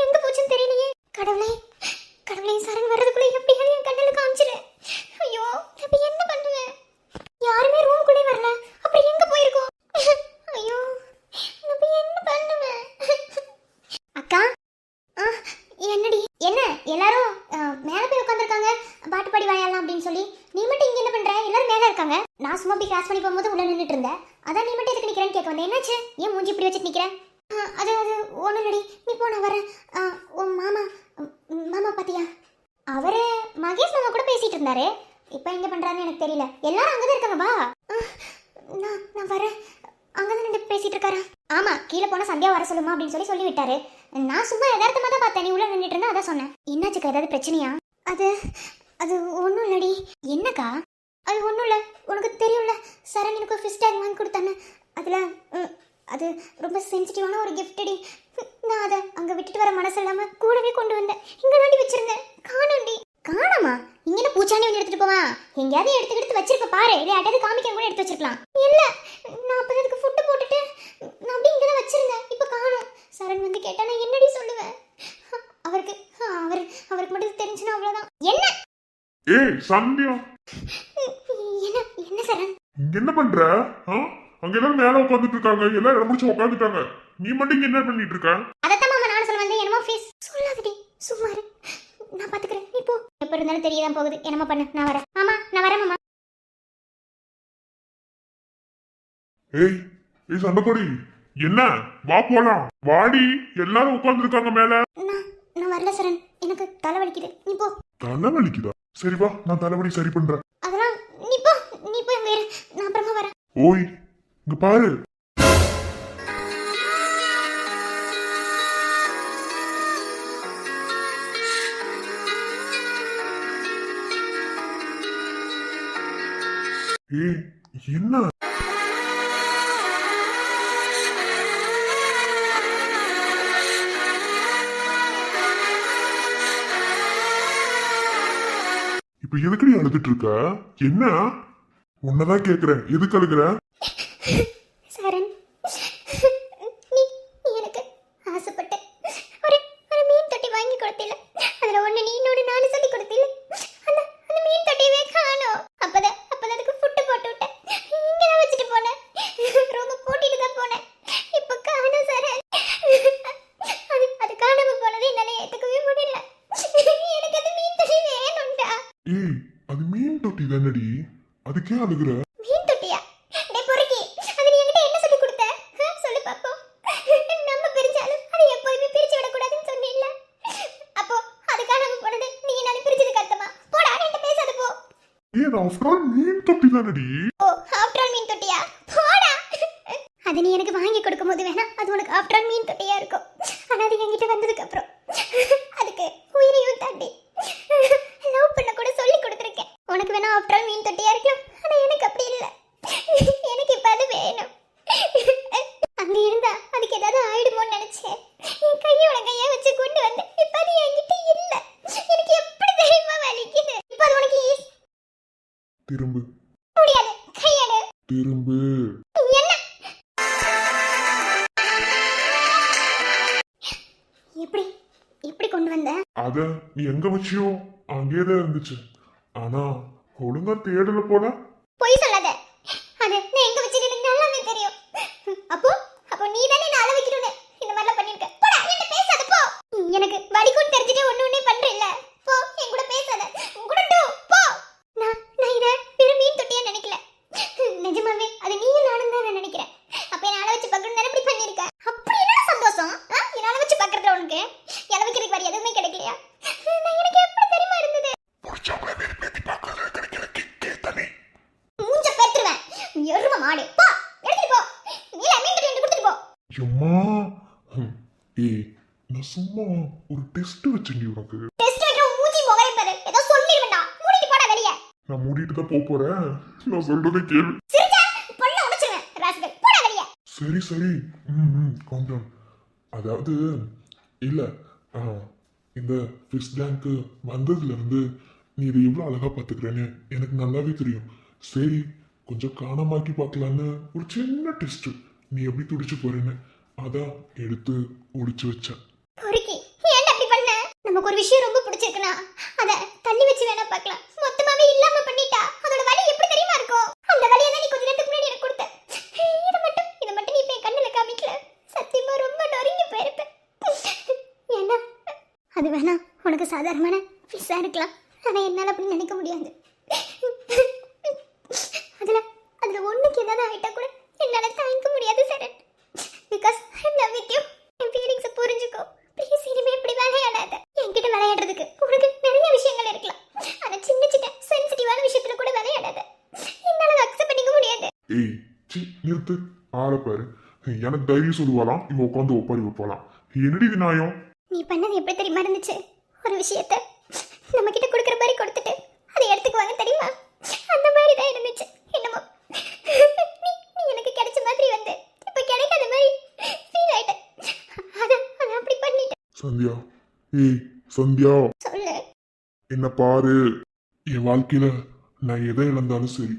எங்க போச்சுன்னு தெரியலையே. கடவுளே கடவுளே, சரண் வர்றதுக்குள்ள எப்படியாவது என் கண்ணில் காமிச்சிரு. ஐயோ, இப்ப என்ன பண்ணுவேன்? யாருமே ரூமுக்குள்ளே வரல. அப்புறம் எங்க போயிருக்கோம்? ஐயோ, இப்ப என்ன பண்ணுவேன்? அக்கா, என்னடி? என்ன எல்லாரும் மேல போய் உட்காந்துருக்காங்க பாட்டு பாடி வாயலாம் அப்படின்னு சொல்லி, நீ மட்டும் இங்க என்ன பண்ற? எல்லாரும் மேல இருக்காங்க. நான் சும்மா போய் கிராஸ் பண்ணி போகும்போது உள்ள நின்றுட்டு இருந்தேன். அதான் நீ மட்டும் எதுக்கு நிக்கிறேன்னு கேட்க வந்தேன். என்னாச்சு? ஏன் மூஞ்சி இப்படி வச்சுட்டு நிக்கிறேன்? அது ஒன்றும் இல்லடி, நீ போ, நான் வரேன். உன் மாமா பாத்தியா? அவரு மகேஷ் மாமா கூட பேசிட்டு இருந்தாரு. இப்போ எங்க பண்றாருன்னு எனக்கு தெரியல. எல்லாரும் அங்கதான் இருக்காங்க. வா, நான் வரேன். அங்கதான் நின்று பேசிட்டு இருக்காரா? ஆமா, கீழே போனா சந்தியா வர சொல்லுமா அப்படின்னு சொல்லி விட்டாரு. நான் சும்மா யதார்த்தமா தான் பார்த்தேன், நீ உள்ள நின்றுட்டு இருந்தா அதான் சொன்னேன். என்னாச்சுக்கா, ஏதாவது பிரச்சனையா? அது ஒன்றும் இல்லடி. என்னக்கா? அது ஒன்றும் இல்லை, உனக்கு தெரியும்ல சரண் எனக்கு ஃபிஷ் டேக் வாங்கி கொடுத்தானே. அதில் அது ரொம்ப சென்சிட்டிவான ஒரு கிஃப்டடி. நான் அதை அங்கே விட்டுட்டு வர மனசு இல்லாமல் கூடவே கொண்டு வந்தேன். இங்கே தாண்டி வச்சிருந்தேன். காணோண்டி. காணாமா? இங்கே என்ன பூச்சாண்டி வந்து எடுத்துட்டு போவான்? எங்கேயாவது எடுத்து வச்சிருப்ப பாரு. இல்லை யார்ட்டாவது காமிக்க கூட எடுத்து வச்சிருக்கலாம். இல்லை, நான் அப்போ அதுக்கு ஃபுட்டு போட்டுட்டு நான் அப்படியே இங்கே தான் வச்சிருந்தேன். இப்போ காணோம். சரண் வந்து கேட்டா நான் என்னடி சொல்லுவேன்? அவருக்கு மட்டும் தெரிஞ்சுன்னா அவ்வளோதான். என்ன? ஏய் சந்தியா, என்ன சரண்? இங்க என்ன பண்ற? அங்க எல்லாரும் மேல உட்காந்துட்டு இருக்காங்க, எல்லாரும் இடம் முடிச்சு உட்காந்துட்டாங்க. நீ மட்டும் இங்க என்ன பண்ணிட்டு இருக்க? அதத்தான் மாமா நான் சொல்ல வந்தேன். என்னமோ ஃபீஸ் சொல்லாதடி, சும்மா இரு, நான் பாத்துக்கிறேன். நீ போ. எப்ப இருந்தாலும் தெரியதான் போகுது. என்னமா பண்ணு, நான் வரேன். மாமா நான் வரேன் மாமா. ஏய் சண்டைக்கோடி, என்ன? வா போலாம். வாடி, எல்லாரும் உட்கார்ந்து இருக்காங்க மேல. நான் வரல சரண், எனக்கு தலை வலிக்குது. நீ போ. தலை வலிக்குதா? சரி வா, நான் தலைவலி சரி பண்றேன். அதெல்லாம் நீ போ அங்க இரு, நான் அப்புறமா வரேன். ஓய், இங்க பாரு. ஏய் என்ன? இப்ப எதுக்கு நீ அழுதுட்டு இருக்க? என்ன? உன்னதான் கேக்குறேன், எதுக்கு அழுகுற? சரண், நீ எனக்கு ஆசைப்பட்ட ஒரு மீன் தொட்டி வாங்கி கொடுத்தில. அதுல ஒண்ணு நீ, இன்னொரு நானும் சொல்லி கொடுத்தில. அந்த மீன் தொட்டியவே காணோம். அப்பதான் அதுக்கு ஃபுட்டு போட்டு விட்டேன். இங்கதான் வச்சுட்டு போனேன். ரொம்ப போட்டிட்டு தான் போனேன். இப்ப காணோம் சரண். அது காணாம போனது என்னால ஏத்துக்கவே முடியல. எனக்கு அந்த மீன் தொட்டி தானடி, அதுக்கே அழுகுற? மீன் தொட்டியா? டேய் பொறுக்கி, அது நீ என்கிட்ட என்ன சொல்லி கொடுத்த? சொல்லு பாப்போம். நம்ம பிரிஞ்சாலும் அதை எப்போதுமே பிரிச்சு விடக்கூடாதுன்னு சொன்னீல்ல? அப்போ அதுக்காக நம்ம போனது நீ நானும் பிரிச்சதுக்கு அர்த்தமா? போடா, என்கிட்ட பேசாத போ. ஏன் ஆஃப்டர் ஆல் மீன் தொட்டி தானடி. ஓ, ஆஃப்டர் ஆல் மீன் தொட்டியா? போடா. அது நீ எனக்கு வாங்கி கொடுக்கும்போது வேணா அது உனக்கு ஆஃப்டர் ஆல் மீன் தொட்டியா இருக்கும். ஆனா அது என்கிட்ட வந்ததுக்கு அப்புறம் அதுக்கு உயிரையும் தாண்டி லவ் பண்ண கூட சொல்லி கொடுத்துருக்கேன். உனக்கு வேணா ஆஃப்டர் ஆல் மீன் தொட்டியா இருக்கலாம், ஆனா எனக்கு அப்படி இல்லை. எனக்கு இப்ப அது வேணும். அங்க இருந்தா அதுக்கு ஏதாவது ஆயிடுமோன்னு நினைச்சேன். என் கையோட கையை வச்சு கொண்டு வந்து இப்ப அது என்கிட்ட இல்ல. எனக்கு எப்படி தெரியுமா வலிக்குது. இப்ப அது உனக்கு திரும்பு. முடியாது. கையெடு. திரும்பு. என்ன? எப்படி எப்படி கொண்டு வந்த? அத நீ எங்க வச்சியோ அங்கேதான் இருந்துச்சு. ஆனா ஒழுங்கா தேடல போல. பொய் சொல்லாத. அது நான் எங்க வச்சிருக்கேன்னு எனக்கு நல்லாவே தெரியும். அப்போ அப்போ நீ தானே என்ன அள வைக்கணும்னு இந்த மாதிரிலாம் பண்ணிருக்க. போடா, என்கிட்ட பேசாத போ. எனக்கு வலிக்குன்னு தெரிஞ்சுட்டே ஒண்ணு பண்ற இல்ல. போ, என் கூட பேசாத. உன் கூட போ. நான் இத வெறும் மீன் தொட்டியா நினைக்கல. நிஜமாவே அது நீயும் நானும் தான் நான் நினைக்கிறேன். அப்ப என்ன அள வச்சு பார்க்கணும் தானே இப்படி பண்ணிருக்க. அப்படி என்ன சந்தோஷம்? என்ன அள வச்சு பார்க்கறதுல உனக்கு அளவுக்கு வரி எதுவுமே கிடைக்கலையா? நான் எனக்கு எப்படி தெரியுமா இருந்தது? புடிச்சவங்கள வெறுப்பேத்தி பார்க்கறதுல கிடைக்கிற கிக்கே தனி. மூஞ்ச பேத்துருவேன். எரும மாடு. போ, எடுத்துட்டு போ. நீ மீன் தொட்டி எனக்கு கொடுத்துட்டு போ. அம்மா. ஏய், நான் சும்மா ஒரு டெஸ்ட் வச்சேன்டி உனக்கு. டெஸ்ட் வைக்கிற மூஞ்சி முகரை பாரு. ஏதோ சொல்லிடுவேண்டா. மூடிட்டு போடா வெளிய. நான் மூடிட்டு தான் போறேன். நான் சொல்றதை கேளு. சிரிச்சா பல்ல உடைச்சிடுவேன். ராஸ்கல், போடா வெளிய. சரி சரி. காம். அதாவது இல்ல, இந்த ஃபிஷ் டேங்க்கு வந்ததுல இருந்து நீ இதை எவ்வளவு அழகா பாத்துக்கிறேன்னு எனக்கு நல்லாவே தெரியும். சரி, கொஞ்சம் காணாமாக்கி பார்க்கலான்னு ஒரு சின்ன டெஸ்ட். நீ எப்படி துடிச்சு போறேன்னு அதான் எடுத்து ஒளிச்சு வச்சேன். பொறுக்கி, ஏன்டா அப்படி பண்ண? நமக்கு ஒரு விஷயம் ரொம்ப பிடிச்சிருக்குனா அத தள்ளி வச்சு வேணா பார்க்கலாம். மொத்தமாவே இல்லாம பண்ணிட்டா அதோட வலி எப்படி தெரியுமா இருக்கும்? அந்த வலியை தான் நீ கொஞ்ச நேரத்துக்கு முன்னாடி எனக்கு கொடுத்த. இத மட்டும் நீ இப்ப என் கண்ணுல காமிக்கல. சத்தியமா ரொம்ப நொறுங்கி போயிருப்பேன். ஏன்னா அது வேணா உனக்கு சாதாரணமான ஃபிஷ்ஷா இருக்கலாம், ஆனா என்னால அப்படி நினைக்க முடியாது. அதுல அதுல ஒண்ணுக்கு ஏதாவது ஆயிட்டா கூட என்னால தாங்கிக்க முடியாது Saran. Because I love with you. என் ஃபீலிங்ஸ் புரிஞ்சுக்கோ ப்ளீஸ். இனிமே இப்படி விளையாடாத. என்கிட்ட விளையாடுறதுக்கு உனக்கு நிறைய விஷயங்கள் இருக்கலாம், ஆனா சின்ன சின்ன சென்சிட்டிவான விஷயத்துல கூட விளையாடாத. என்னால அக்செப்ட் பண்ணிக்க முடியாது. ஏய் சி, நிறுத்து. ஆளை பாரு. எனக்கு தைரியம் சொல்லுவாளாம், இவ உட்காந்து ஒப்பாரி வைப்பாளாம். என்னடி இது நியாயம்? நீ பண்ணது எப்படி தெரியுமா இருந்துச்சு? ஒரு விஷயத்த நம்ம கிட்ட கொடுக்குற மாதிரி கொடுத்துட்டு அதை எடுத்துக்குவாங்க தெரியுமா? அந்த மாதிரி தான் இருந்துச்சு. என்னமோ நீ எனக்கு கிடைச்ச மாதிரி வந்து இப்ப கிடைக்காத மாதிரி ஃபீல் ஆயிட்டேன். அத அப்படி பண்ணிட்டேன். சந்தியா. ஏய் சந்தியா, சொல்லு. என்ன பாரு. என் வாழ்க்கையில நான் எதை இழந்தாலும் சரி,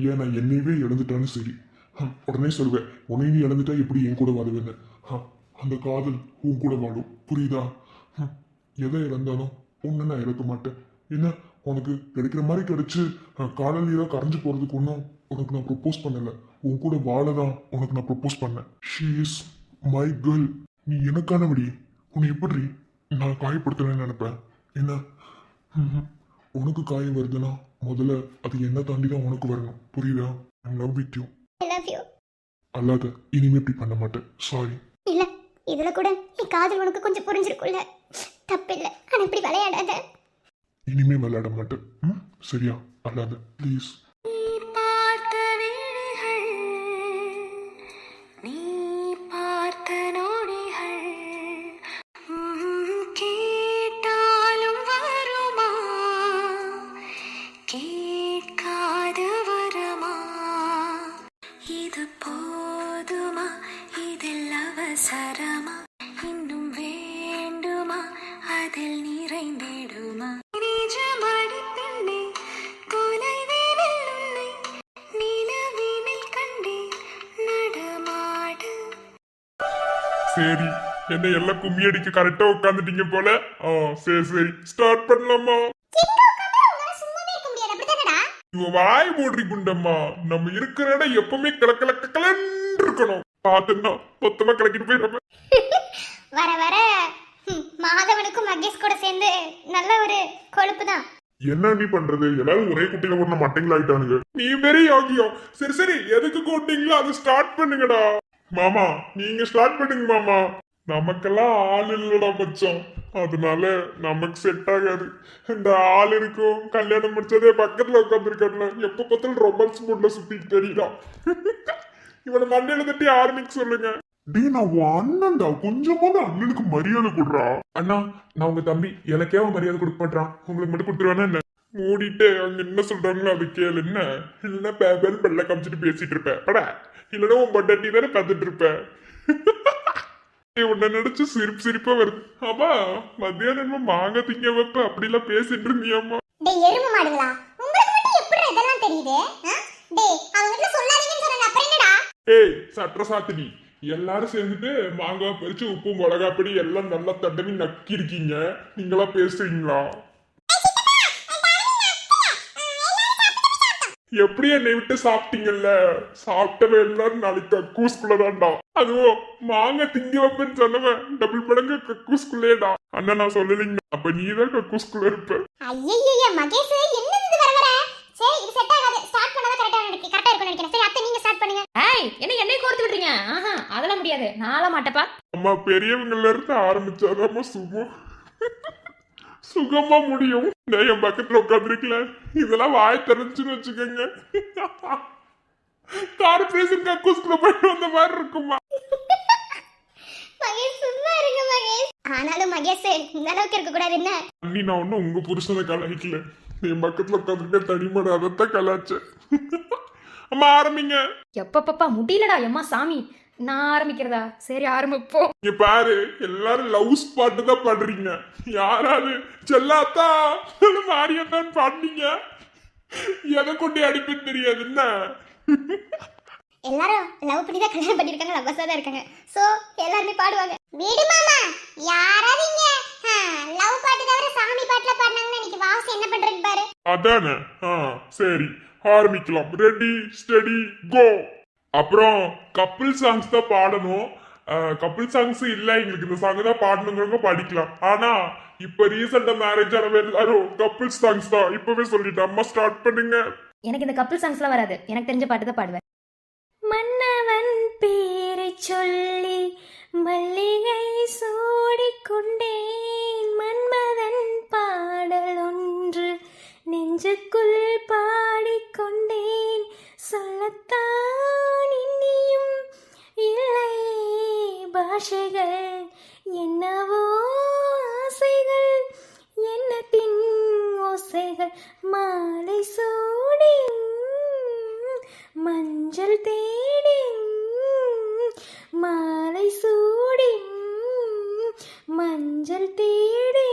ஏன் நான் என்னையவே இழந்துட்டாலும் சரி, உடனே சொல்வேன், உன்னை நீ இழந்துட்டா எப்படி என் கூட வாழுவேன்னு. அந்த காதல் உன் கூட வாழும், புரியுதா? எதை இழந்தாலும் ஒன்று நான் இழக்க மாட்டேன். என்ன உனக்கு கிடைக்கிற மாதிரி கிடைச்சு காதல் நீராக கரைஞ்சு போறதுக்கு ஒன்றும் உனக்கு நான் ப்ரப்போஸ் பண்ணல. உன் கூட வாழதான் உனக்கு நான் ப்ரப்போஸ் பண்ணேன். She is my girl. நீ எனக்கானபடி. உன்னை எப்படி நான் காயப்படுத்தணும்னு நினைப்பேன்? என்ன உனக்கு காயம் வருதுன்னா முதல்ல அது என்ன தாண்டி தான் உனக்கு வரணும், புரியுதா? I love with you. I love you. அல்லாத இனிமே இப்படி பண்ண மாட்டேன். சாரி. இல்ல, இதுல கூட நீ காதல் உனக்கு கொஞ்சம் புரிஞ்சிருக்கும்ல. தப்பில்லை, ஆனா இப்படி விளையாடாத. இனிமே விளையாட மாட்டேன். சரியா? அல்லாத ப்ளீஸ். சரமா இன்னும் வேண்டுமா அதில் நிறைந்திடுமா நிஜமடி பெண்ணே தொலைவினில் உன்னை நிலவினில் கண்டே நடமாடு. சரி, என்ன எல்லாம் கும்மி அடிக்க கரெக்டா உட்காந்துட்டீங்க போல. சரி சரி, ஸ்டார்ட் பண்ணலாமா? இவன் வாய் போடுறி குண்டம்மா. நம்ம இருக்கிற இடம் எப்பவுமே கிளக்கலக்கலன்னு இருக்கணும். பாத்துன்னா மொத்தமா கிளக்கிட்டு போயிடுறப்ப வர வர மாதவனுக்கும் மகேஷ் கூட சேர்ந்து நல்ல ஒரு கொழுப்பு தான். என்ன நீ பண்றது எல்லாரும் ஒரே குட்டியில போட்டு மட்டைங்களா ஆயிட்டானுங்க நீ பெரிய யோகியம் சரி சரி எதுக்கு கூட்டிங்களோ அதை ஸ்டார்ட் பண்ணுங்கடா மாமா நீங்க ஸ்டார்ட் பண்ணுங்க மாமா நமக்கெல்லாம் ஆள் இல்லடா பச்சம் அதனால நமக்கு செட் ஆகாது இந்த ஆள் இருக்கும் கல்யாணம் முடிச்சதே பக்கத்துல உட்காந்துருக்காருல எப்ப பார்த்தாலும் ரொமான்ஸ் மூட்ல சுத்திட்டு தெரியுதா இவனை மண்டையில தட்டி ஆரம்பிக்க சொல்லுங்க டேய் நான் உன் அண்ணன்டா கொஞ்சமாவது அண்ணனுக்கு மரியாதை கொடுறா அண்ணா நான் உங்க தம்பி எனக்கே அவன் மரியாதை கொடுக்க மாட்டான் உங்களுக்கு மட்டும் கொடுத்துருவானா என்ன மூடிட்டு அவங்க என்ன சொல்றாங்களோ அது கேளு என்ன இல்லைன்னா பேபேல் பெல்ல காமிச்சிட்டு பேசிட்டு இருப்பேன் படா இல்லைன்னா உன் பட்டாட்டி தானே பார்த்துட்டு இருப்பேன் உன்னை நினைச்சு சிரிப்பா வருது ஆமா மத்தியானம் என்னமோ மாங்காய் திங்க வைப்ப அப்படிலாம் பேசிட்டு இருந்தியாமா டேய் எருமை மாடுங்களா உங்களுக்கு மட்டும் எப்படி இதெல்லாம் தெரியுது டேய் அவங்க சொல்லாதீங்கன்னு சொன்னேன் அப்புறம் என்னடா ஏய் சட்ர சாத்தினி எல்லாரும் சேர்ந்துட்டு மாங்காய் பறிச்சு உப்பு மிளகாப்படி எல்லாம் நல்லா தடவி நக்கி இருக்கீங்க நீங்களா பேசுறீங்களா எப்படி என்னை விட்டு சாப்பிட்டீங்கல்ல சாப்பிட்டவ எல்லாரும் நாளைக்கு கக்கூஸ்குள்ளதான்டா அதுவும் மாங்க திங்க வைப்பேன்னு சொன்னவன் டபுள் மடங்கு கக்கூஸ்குள்ளேடா அண்ணா நான் சொல்லலைங்க அப்ப நீதான் கக்கூஸ்குள்ள இருப்ப ஐயய்ய மகேஷ் என்னது இது வர வர சரி இது செட் ஆகாது ஸ்டார்ட் பண்ணாத கரெக்ட்டா இருக்கும் நினைக்கிறேன் சரி அத்தை நீங்க ஸ்டார்ட் பண்ணுங்க ஏய் என்ன என்னை கோர்த்து விடுறீங்க ஆஹா அதெல்லாம் முடியாது நான்லாம் மாட்டப்பா அம்மா பெரியவங்கள்ல இருந்து ஆரம்பிச்சாதாம்மா சுகமா முடியும் நான் என் பக்கத்துல உட்காந்துருக்கல இதெல்லாம் வாய் திறந்துச்சுன்னு வச்சுக்கோங்க கார்பரேஷன் கக்கூஸ்குள்ள போயிட்டு வந்த மாதிரி இருக்குமா மகேஷ் சும்மா இருங்க மகேஷ் ஆனாலும் மகேஷ் இந்த அளவுக்கு இருக்க கூடாது என்ன அண்ணி நான் ஒன்னும் உங்க புருஷனை கலாய்க்கல என் பக்கத்துல உட்காந்துருக்க தனிமட அதைத்தான் கலாச்சேன் அம்மா ஆரம்பிங்க எப்பப்பப்பா முடியலடா எம்மா சாமி நான் ஆரம்பிக்கிறதா சரி ஆரம்பிப்போம் இங்க பாரு எல்லாரும் லவ் பாட்டு தான் பாடுறீங்க யாராவது செல்லாத்தா மாரியத்தான் பாடுனீங்க எதை கொண்டு அடிப்புன்னு தெரியாது என்ன எல்லாரும் லவ் பண்ணி தான் கல்யாணம் பண்ணிருக்காங்க லவ்வர்ஸா தான் இருக்காங்க சோ எல்லாரும் பாடுவாங்க வீடு மாமா யாராவது இங்க லவ் பாட்டு தவிர சாமி பாட்டுல பாடுனாங்கன்னா இன்னைக்கு வாசு என்ன பண்றேன்னு பாரு அதானே சரி ஆரம்பிக்கலாம் ரெடி ஸ்டடி கோ அப்புறம் கப்பிள் சாங்ஸ் தான் பாடணும் கப்பிள் சாங்ஸ் இல்ல எங்களுக்கு இந்த சாங் தான் பாடணுங்கிறவங்க படிக்கலாம் ஆனா இப்ப ரீசெண்டா மேரேஜ் ஆனவ எல்லாரும் கப்பிள் சாங்ஸ் தான் இப்பவே சொல்லிட்டேன் அம்மா ஸ்டார்ட் பண்ணுங்க எனக்கு இந்த கப்பிள் சாங்ஸ்லாம் வராது எனக்கு தெரிஞ்ச பாட்டு தான் பாடுவேன் மன்னவன் பேரை சொல்லி மல்லிகை சூடிக்கொண்டேன் மன்மதன் பாடல் ஒன்று நெஞ்சுக்குள் பாடிக்கொண்டேன் சொல்லத்தான் இன்னியும் இல்லை பாஷைகள் என்னவோ ஆசைகள் எண்ணத்தின் ஓசைகள் மாலை சூடி மஞ்சள் தேடி மாலை சூடி மஞ்சள் தேடி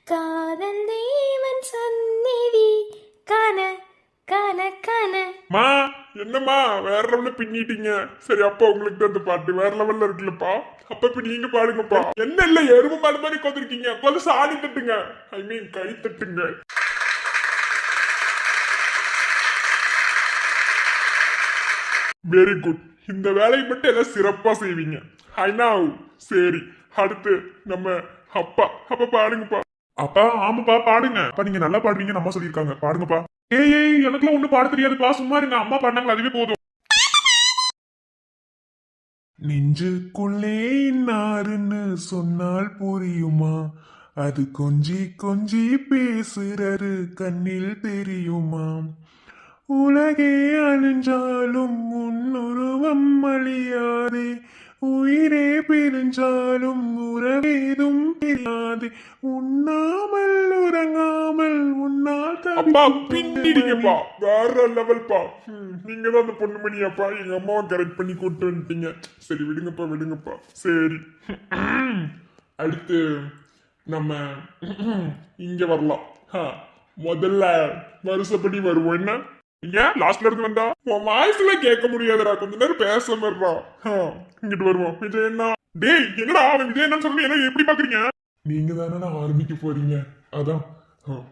காதல் தேவன் சந்நிதி கன கன கன மா என்னம்மா வேற லெவல்ல பின்னிட்டீங்க சரி அப்பா உங்களுக்கு தான் இந்த பாட்டு வேற லெவல்ல இருக்குல்லப்பா அப்ப இப்ப நீங்க பாடுங்கப்பா என்ன இல்ல எருமை மாடு மாதிரி உட்காந்துருக்கீங்க கொஞ்சம் சாடி தட்டுங்க ஐ மீன் கை தட்டுங்க வெரி குட் இந்த வேலையை மட்டும் எல்லாம் சிறப்பா செய்வீங்க ஐ நவ் சரி அடுத்து நம்ம அப்பா அப்பா பாடுங்கப்பா அப்பா ஆமாப்பா பாடுங்க அப்பா நீங்க நல்லா பாடுவீங்க அம்மா சொல்லியிருக்காங்க பாடுங்கப்பா ஏய் எனக்குலாம் ஒண்ணு பாட தெரியாதுப்பா சும்மா இருங்க அம்மா பாடினாங்களா அதுவே போதும் நெஞ்சுக்குள்ளே இன்னாருன்னு சொன்னால் புரியுமா அது கொஞ்சி கொஞ்சி பேசுறது கண்ணில் தெரியுமா உலகே அழிஞ்சாலும் உன்னுருவம் அழியாதே உயிரே பிரிஞ்சாலும் உறவேதும் தெரியாது உண்ணாமல் உறங்காமல் உன்னால் அப்பா பின்னிடுங்கப்பா வேற லெவல்ப்பா நீங்க தான் அந்த பொண்ணுமணியாப்பா எங்க அம்மாவை கரெக்ட் பண்ணி கூட்டு வந்துட்டீங்க சரி விடுங்கப்பா விடுங்கப்பா சரி அடுத்து நம்ம இங்க வரலாம் முதல்ல வருஷப்படி வருவோம் என்ன ஏன் லாஸ்ட்ல இருந்து வந்தா உன் வாய்ஸ்ல கேட்க முடியாதுடா கொஞ்ச நேரம் பேச மாதிரிடா இங்கிட்டு வருவோம் விஜய் என்ன டேய் என்னடா அவன் விஜய் என்னன்னு சொல்லி என்ன எப்படி பாக்குறீங்க நீங்க தானே ஆரம்பிக்க போறீங்க அதான்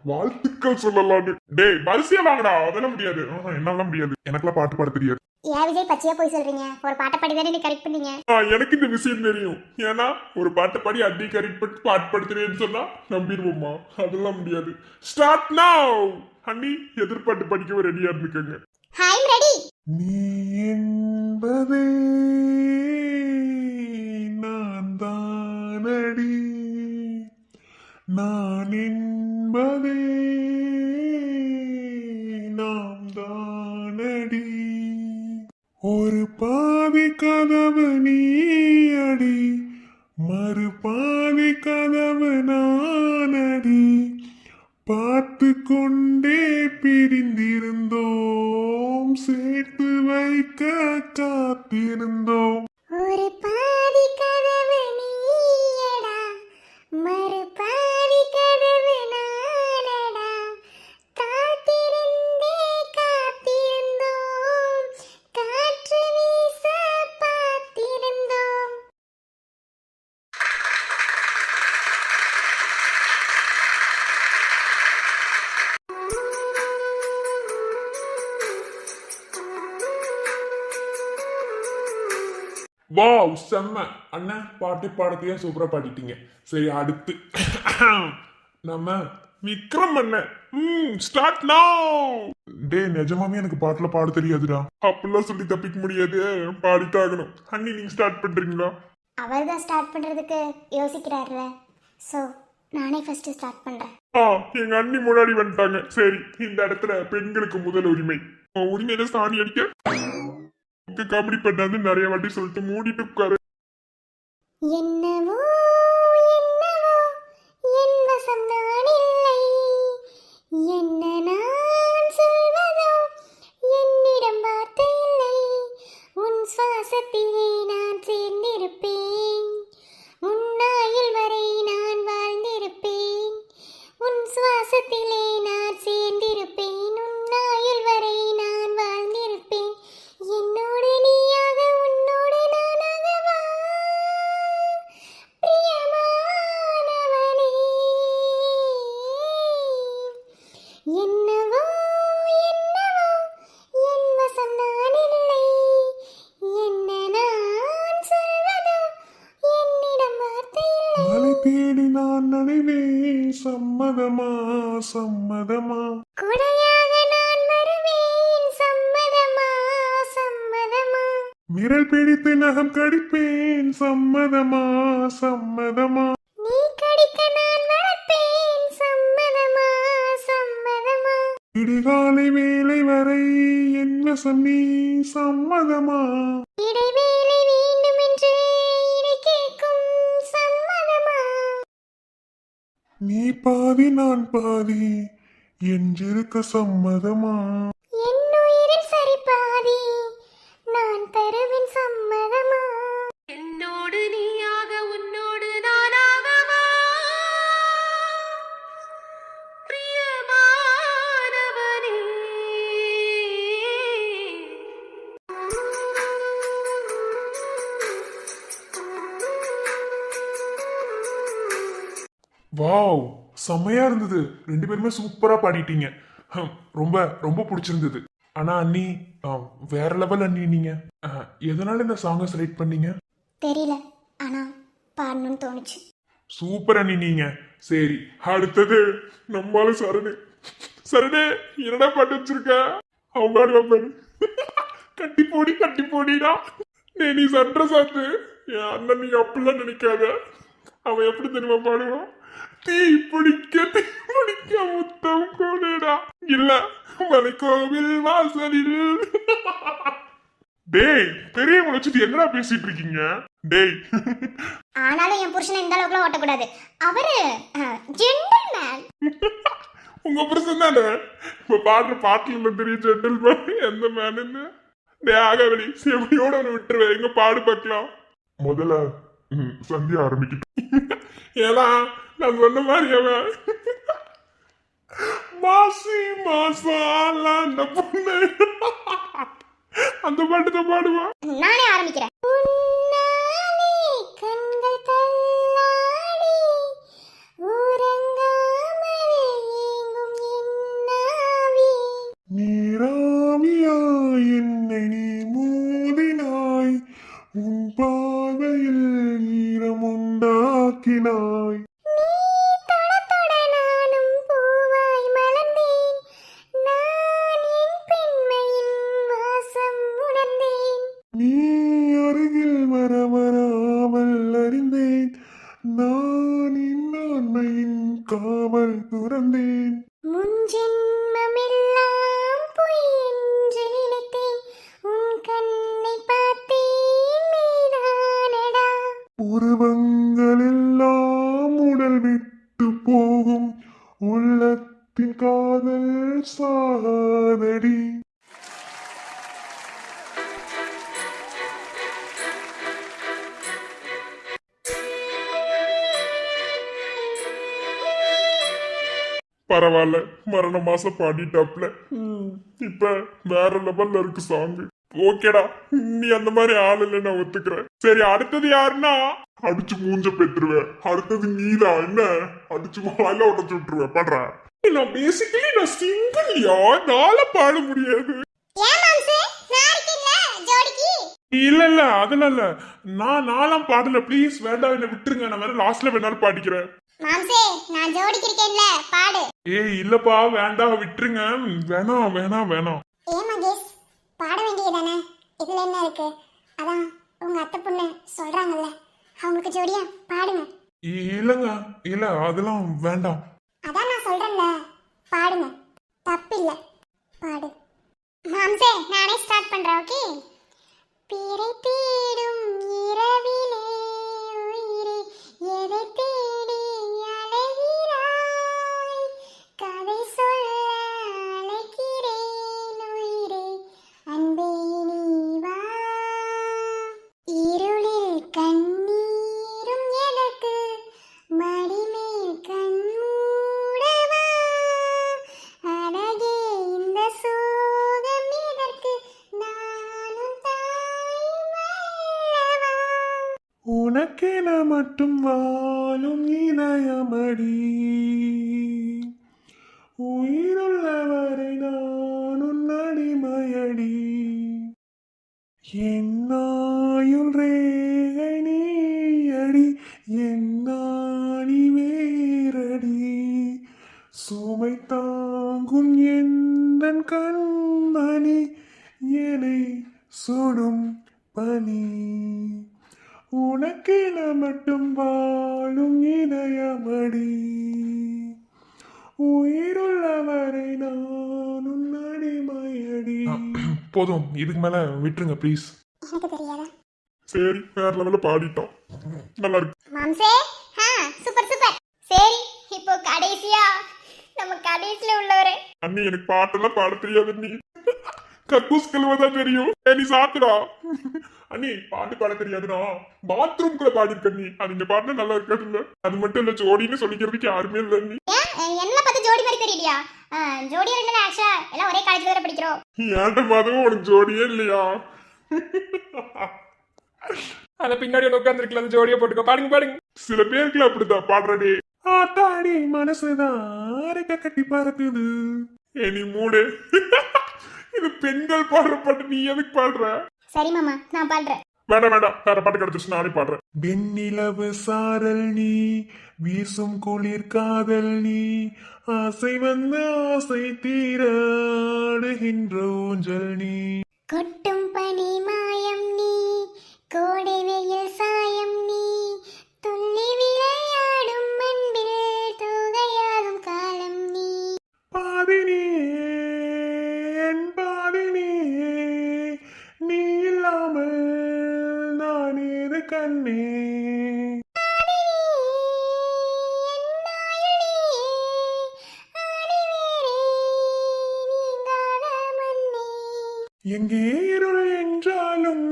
வாழ்த்துக்கள் சொல்லலான்னு டேய் வரிசையா வாங்கடா அதெல்லாம் முடியாது என்னால முடியாது எனக்கெல்லாம் பாட்டு பாட தெரியாது ஏன் விஜய் பச்சையா போய் சொல்றீங்க? ஒரு பாட்டை பாடி தானே நீ கரெக்ட் பண்ணீங்க. எனக்கு இந்த விஷயம் தெரியும். ஏன்னா ஒரு பாட்டை பாடி அடி கரெக்ட் பண்ணி பாட்டு படுத்துறேன்னு சொன்னா நம்பிடுவோமா? அதெல்லாம் முடியாது. Start now. அண்ணி எதிர்பார்த்து படிக்கவே ரெடியா இருந்துக்கங்க. Hi ready. நீ என்பதே நான் தானடி, நான் என்பதே நாம் தானடி, ஒரு பாதி கதவு நீ அடி, மறு பாதி கதவு நானடி, பார்த்து கொண்டே பிரிந்திருந்தோம், சேர்த்து வைக்க காத்திருந்தோம். ஒரு பாதி கதவு நீயடா, மறு பாதி கதவு நானடா, காத்திருந்தே காத்திருந்தோம், காற்று வீச பார்த்திருந்தோம். வாவ் செம்ம அண்ணன், பாட்டு பாடத்தையே சூப்பரா பாடிட்டீங்க. சரி அடுத்து நம்ம விக்ரம் அண்ணன். Start now. டேய் நிஜமாவே எனக்கு பாட்டுல பாட தெரியாதுடா. அப்படிலாம் சொல்லி தப்பிக்க முடியாது, பாடித்தாகணும். அண்ணி நீங்க ஸ்டார்ட் பண்றீங்களா? அவர் தான் ஸ்டார்ட் பண்றதுக்கு யோசிக்கிறாருல, ஸோ நானே ஃபர்ஸ்ட் ஸ்டார்ட் பண்றேன். எங்க அண்ணி முன்னாடி வந்துட்டாங்க. சரி இந்த இடத்துல பெண்களுக்கு முதல் உரிமை. உரிமையில சாணி அடிக்க காமெடி பண்ணாது நிறைய வாட்டி சொல்லிட்டு மூடிட்டு உட்காரு. என்னவோ என்னவோ என் வசம் நான் இல்லை, என்ன நான் சொல்வதோ என்னிடம் வார்த்தை இல்லை, உன் சுவாசத்திலே நான் சேர்ந்திருப்பேன், உன்னாயில் வரை நான் வாழ்ந்திருப்பேன், உன் சுவாசத்திலே நான் சேர்ந்திருப்பேன், உன்னாயில் வரை நான் வாழ்ந்திருப்பேன், என்னோடு நீயாக உன்னோடு நானாகவா பிரியமானவனே. என்னவோ என்னவோ என் வசம் நான் இல்லை, என்ன நான் சொல்வதோ என்னிடம் வார்த்தை இல்லை. மலை தேடி நான் நனைவேன், சம்மதமா சம்மதமா, குடையாக நான் வருவேன், சம்மதமா சம்மதமா, விரல் பிடித்து நகம் கடிப்பேன், சம்மதமா சம்மதமா, நீ கடிக்க நான் வளர்ப்பேன், சம்மதமா சம்மதமா, இடிகாலை வேலை வரை என் வசம் நீ, சம்மதமா, இடைவேளை வேண்டும் என்று இடை கேட்கும், சம்மதமா, நீ பாதி நான் பாதி என்றிருக்க சம்மதமா, என் உயிரில் சரி பாதி நான் தருவேன், சம்மதமா, என்னோடு நீயாக உன்னோடு நானாகவா பிரியமானவனே. வாவ் செம்மையா இருந்தது. ரெண்டு பேருமே சூப்பரா பாடிட்டீங்க. ரொம்ப ரொம்ப பிடிச்சிருந்தது. ஆனா அண்ணி வேற லெவல் அண்ணி. நீங்க எதனால இந்த சாங்கை செலக்ட் பண்ணீங்க? தெரியல, ஆனா பாடணும்னு தோணுச்சு. சூப்பர் அண்ணி நீங்க. சரி அடுத்தது நம்மளால சரணு. சரணு என்னடா பாட்டு வச்சிருக்க? அவன் பாடுவா பாரு. கட்டி போடிடா. நீ சன்ற சாத்து என் அண்ணன். நீ அப்படிலாம் நினைக்காத. அவன் எப்படி தெரியுமா பாடுவான்? தீ பிடிக்க முத்தம் கோடா இல்ல மலைக்கோவில் வாசலில். டேய் பெரியவங்களை வச்சுட்டு என்னடா பேசிட்டு இருக்கீங்க? டேய் ஆனாலும் என் புருஷனை இந்த அளவுக்குலாம் ஓட்டக்கூடாது. அவரு ஜென்டில்மேன். உங்க புருஷன் தானே இப்ப பாடுற பாட்டுல தெரியும் ஜென்டில்மேன் எந்த மேனுன்னு. டே ஆகவழி செவியோட ஒன்று விட்டுருவேன். எங்க பாடு பார்க்கலாம். முதல்ல சந்தியா ஆரம்பிக்கிட்டு. ஏன்னா நான் சொன்ன மாதிரி அவன் மாசி மாசால அந்த பொண்ணு அந்த பாட்டு தான் பாடுவான். நானே ஆரம்பிக்கிறேன். உன்னாலே கண்கள் தள்ளாடி உறங்காமல் ஏங்கும் என்னாவி நீராவியா என்னை நீ ஆக்கினாய். நீ தொட தொட நானும் பூவாய் மலர்ந்தேன். நான் என் பெண்மையின் வாசம் உணர்ந்தேன். நீ அருகில் வராமல் அறிந்தேன். நான் இன்னாண்மையின் காவல் துறந்தேன். முன் ஜென்மமெல்லாம் பொய் என்று நினைத்தேன். உன் கண்ணை பார்த்தேன் நீதானடா. உருவங்கள் எல்லாம் உடல் விட்டு போகும். உள்ளத்தின் காதல் சாகாதடி. பரவாயில்ல, மரண மாசம் பாடிட்டாப்ல. இப்ப வேற லெவல்ல இருக்கு சாங். ஓகேடா, நீ அந்த மாதிரி ஆள் இல்லை, நான் ஒத்துக்கிறேன். சரி, அடுத்தது யாருன்னா அடிச்சு மூஞ்ச பெற்றுருவேன். அடுத்தது நீதான். என்ன அடிச்சு வாயில உடச்சு விட்டுருவேன். பண்றேன். நான் பேசிக்கலி நான் சிங்கிள்யா, நாள பாட முடியாது. ஏன் மாம்சே நான் இருக்கேன்ல ஜோடிக்கு. இல்ல அதெல்லாம் இல்ல. நான் நாளாம் பாடல. ப்ளீஸ் வேண்டாம், என்ன விட்டுருங்க. நான் வேற லாஸ்ட்ல வேணாலும் பாடிக்கிறேன். மாம்சே நான் ஜோடிக்கு இருக்கேன்ல பாடு. ஏய் இல்லப்பா, வேண்டாம், விட்டுருங்க. வேணாம் வேணாம் வேணாம். ஏன் மகேஷ் பாட வேண்டியதானே, இதுல என்ன இருக்கு? அதான் உங்க அத்தை பொண்ணு சொல்றாங்கல்ல, அவங்களுக்கு ஜோடியா பாடுங்க. இல்லங்க, இல்ல அதெல்லாம் வேண்டாம். அதான் நான் சொல்றேன்ல, பாடுங்க, தப்பில்ல, பாடு. மாம்சே நானே ஸ்டார்ட் பண்றேன். ஓகே. பிறை தேடும் இரவிலே உயிரே எதை தேடி அலைகிறாய்? கதை சொல்ல அழைக்கிறேன் உயிரே அன்பே நீ வா. இருளில் கண்ணீரும் எதற்கு, மடிமேல் கண்மூடவா? அழகே இந்த சோகம் எதற்கு, நானும் தாய் வல்லவா. உனக்கென மட்டும் வாழும் இதயமடி, உயிருள்ளவரை நான் உன் அடிமையடி. என்னாயுள் ரேகை நீயடி, என்னாடி வேரடி. சுமை தாங்கும் எந்தன் கண்மணி, என்னை சுடும் பனி. உனக்கென மட்டும் வாழும் இதயமடி, உயிருள்ளவரை நான் உன் அடிமையடி. போதும், இதுக்கு மேல விட்டுருங்க ப்ளீஸ். எனக்கு தெரியாதா? சரி, வேற லெவல்ல பாடிட்டோம். நல்லா இருக்கு. மாம்சே சூப்பர் சூப்பர். சரி, இப்போ கடைசியா நம்ம கடைசியில உள்ளவரே. அண்ணி, எனக்கு பாட்டெல்லாம் பாட தெரியாது. நீ கக்கூஸ் கழுவதான் தெரியும். நீ சாத்துடா. அண்ணி, பாட்டு பாட தெரியாதுடா. பாத்ரூம்குள்ள பாடி இருக்க நீ. அது இங்க பாட்டு நல்லா இருக்காது இல்ல. அது மட்டும் இல்ல, ஜோடின்னு சொல்லிக்கிறதுக்கு யாருமே இல்ல. நீ என்ன பார்த்து ஜோடி மாதிரி தெரியலையா? ஜோடியா ரெண்டு ஆக்ஷா எல்லாம் ஒரே காலேஜ்ல வேற படிக்கிறோம். ஏன்ட மாதமும் உனக்கு ஜோடியே இல்லையா? அத பின்னாடி உட்காந்துருக்கல, அந்த ஜோடியா போட்டுக்கோ. பாடுங்க பாடுங்க. சில பேருக்கு அப்படிதான் பாடுறடே. ஆத்தாடி மனசுதான் அரைக்க கட்டி பறக்குது. நீ மூடு. இது பெண்கள் பாடுற பாட்டு, நீ எதுக்கு பாடுற? சரி மாமா, நான் பாடுறேன். வேண்டாம் வேண்டாம், வேற பாட்டு கிடைச்சிச்சு, நானே பாடுறேன். வெண்ணிலவு சாரல் நீ, வீசும் குளிர் காதல் நீ, ஆசை வந்து ஆசை தீராடுகின்ற ஊஞ்சல் நீ. கொட்டும் பனி மாயம் நீ, கோடை வெயில் சாயம் நீ, துள்ளி விளையாடும் அன்பில் தூகையாகும் காலம் நீ. பாதினியே என் பாதினியே, நீ இல்லாமல் நான் ஏது கண்ணே. எங்கே இருள் என்றாலும்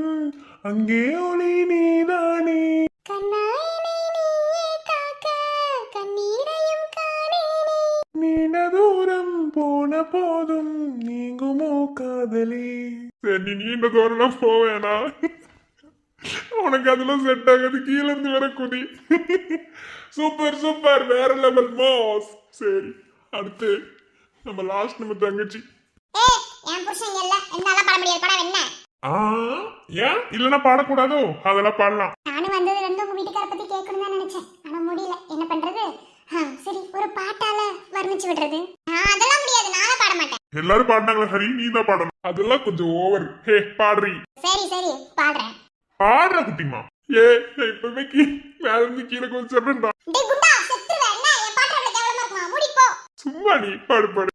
அங்கே ஒளி நீதானே. கண்ணாயினை நீயே காக்க கண்ணீரையும் காணேனே. நீண்ட தூரம் போன போதும் நீங்குமோ காதலி. சரி, நீண்ட தூரம் போவேனா? உனக்கு அதெல்லாம் செட் ஆகாது. கீழே இருந்து வர குதி. சூப்பர் சூப்பர், வேற லெவல் மாஸ். சரி, அடுத்து நம்ம லாஸ்ட் நம்ம தங்கச்சி. என் புருஷன் இல்ல, என்னால பாட முடியாது. படம் என்ன? ஏன் இல்லைன்னா பாடக்கூடாதோ? அதெல்லாம் பாடலாம். நானும் வந்தது ரெண்டு உங்க வீட்டுக்கார பத்தி கேட்கணும் தான் நினைச்சேன். ஆனா முடியல, என்ன பண்றது? சரி, ஒரு பாட்டால வர்ணிச்சு விடுறது. அதெல்லாம் முடியாது, நானே பாட மாட்டேன். எல்லாரும் பாடினாங்களா ஹரி? நீ தான் பாடணும். அதெல்லாம் கொஞ்சம் ஓவர். ஹே பாடுறீ? சரி சரி, பாடுறேன். பாடுற குட்டிமா. ஏ இப்பவே மேல இருந்து கீழே கொஞ்சம் சொல்றா. டேய் குண்டா, செத்துருவே. என்ன என் பாட்டு அவ்வளவு கேவலமா இருக்குமா? மூடி போ. சும்மா நீ பாடு பாடு.